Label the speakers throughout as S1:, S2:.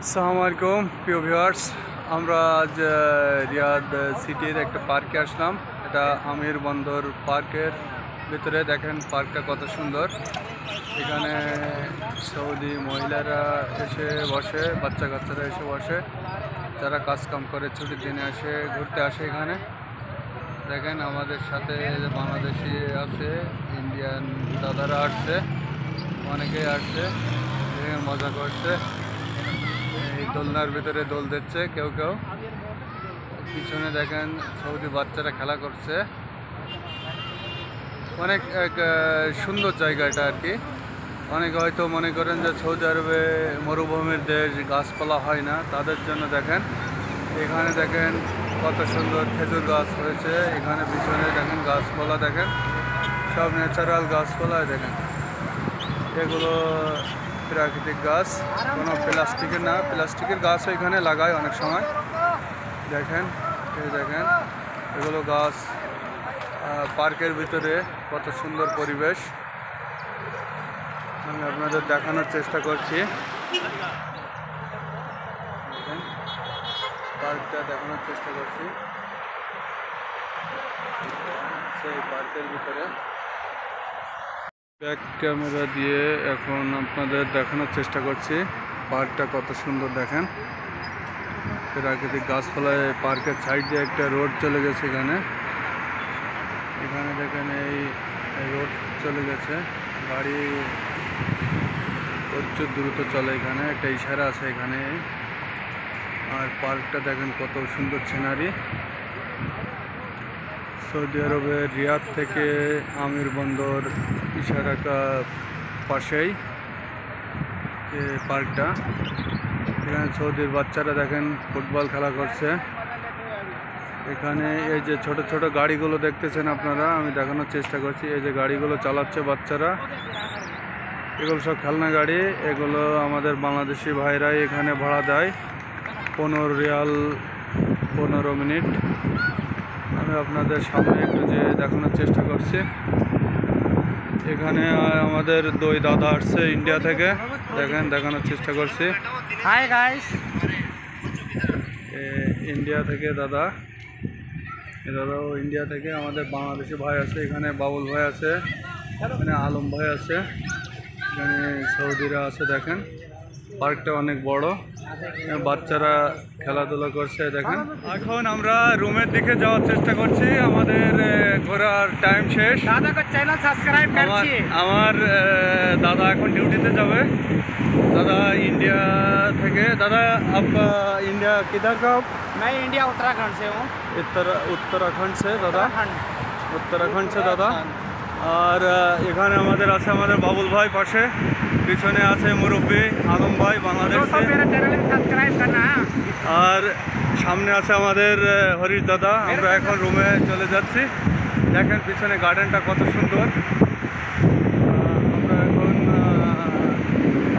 S1: আসসালামু আলাইকুম প্রিয় ভিউয়ার্স, আমরা আজ রিয়াদ সিটির একটা পার্কে আসলাম। এটা আমির বন্দর পার্কের ভিতরে দেখেন পার্কটা কত সুন্দর। এখানে সৌদি মহিলারা এসে বসে, বাচ্চা কাচ্চারা এসে বসে, যারা কাজকাম করে ছুটির দিনে আসে ঘুরতে আসে। এখানে দেখেন আমাদের সাথে বাংলাদেশি আছে, ইন্ডিয়ান দাদারা আসছে, অনেকেই আসছে, মজা করছে। এই দোলনার ভিতরে দোল দিচ্ছে কেউ কেউ। পিছনে দেখেন সৌদি বাচ্চারা খেলা করছে। অনেক এক সুন্দর জায়গা এটা আর কি। অনেকে হয়তো মনে করেন যে সৌদি আরবে মরুভূমির দেশ, গাছপালা হয় না, তাদের জন্য দেখেন এখানে দেখেন কত সুন্দর খেজুর গাছ হয়েছে। এখানে পিছনে দেখেন গাছপালা, দেখেন সব ন্যাচারাল গাছপালা। দেখেন এগুলো প্রাকৃতিক গাছ, কোনো প্লাস্টিকের না। প্লাস্টিকের গাছ এখানে লাগায় অনেক সময়। দেখেন এই দেখেন এগুলো গাছ। পার্কের ভিতরে কত সুন্দর পরিবেশ আমি আপনাদের দেখানোর চেষ্টা করছি। পার্কটা দেখানোর চেষ্টা করছি সেই পার্কের ভিতরে। ব্যাক ক্যামেরা দিয়ে এখন আপনাদের দেখানোর চেষ্টা করছি পার্কটা কত সুন্দর। দেখেন প্রাকৃতিক গাছপালায় পার্কের সাইড দিয়ে একটা রোড চলে গেছে। এখানে দেখেন এই রোড চলে গেছে, গাড়ি প্রচুর দ্রুত চলে। এখানে একটা ইশারা আছে এখানে। আর পার্কটা দেখেন কত সুন্দর সিনারি। সৌদি আরবের রিয়াদ থেকে আমির বন্দর ইশারাটা পাশেই পার্কটা। এখানে সৌদির বাচ্চারা দেখেন ফুটবল খেলা করছে। এখানে এই যে ছোট ছোট গাড়িগুলো দেখতেছেন আপনারা, আমি দেখানোর চেষ্টা করছি। এই যে গাড়িগুলো চালাচ্ছে বাচ্চারা, এগুলো সব খেলনা গাড়ি। এগুলো আমাদের বাংলাদেশি ভাইরাই এখানে ভাড়া দেয় 15 রিয়াল 15 মিনিট। আমি আপনাদের সামনে একটু যে দেখানোর চেষ্টা করছি। এখানে আমাদের দুই দাদা আসছে ইন্ডিয়া থেকে, দেখেন দেখানোর চেষ্টা করছি।
S2: হাই গাইস,
S1: ইন্ডিয়া থেকে দাদা, দাদাও ইন্ডিয়া থেকে। আমাদের বাংলাদেশি ভাই আছে এখানে, বাবুল ভাই আছে এখানে, আলম ভাই আছে এখানে, সৌদিরা আছে। দেখেন পার্কটা অনেক বড়, বাচ্চারা খেলাধুলা করছে। দেখেন এখন আমরা রুমের দিকে যাওয়ার চেষ্টা করছি, আমাদের ঘোরার টাইম শেষ।
S2: চ্যানেল সাবস্ক্রাইব করছি।
S1: আমার দাদা এখন ডিউটিতে যাবে। दादा इंडिया थे। दादा आप इंडिया किधर का?
S2: मैं इंडिया उत्तराखंड से हूँ।
S1: उत्तराखंड से दादा? उत्तराखंड से दादा। और এখানে আমাদের আছে আমাদের বাবুল ভাই পাশে, পিছনে আছে মুরব্বী আলম ভাই বাংলাদেশ से।
S2: मेरा चैनल सब्सक्राइब करना।
S1: আর সামনে আছে আমাদের হরিশ দাদা। আমরা এখন রুমে চলে যাচ্ছি। দেখেন পিছনে গার্ডেনটা কত সুন্দর। আমরা এখন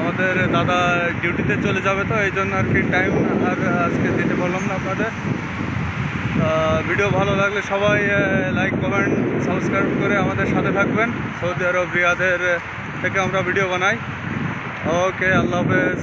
S1: আমাদের দাদা ডিউটিতে চলে যাবে, তো এই জন্য আর কি টাইম আর আজকে দিতে পারলাম না আপনাদের। ভিডিও ভালো লাগলে সবাই লাইক কমেন্ট সাবস্ক্রাইব করে আমাদের সাথে থাকবেন। সৌদি আরব রিয়াদের থেকে আমরা ভিডিও বানাই। ওকে, আল্লাহ হাফেজ।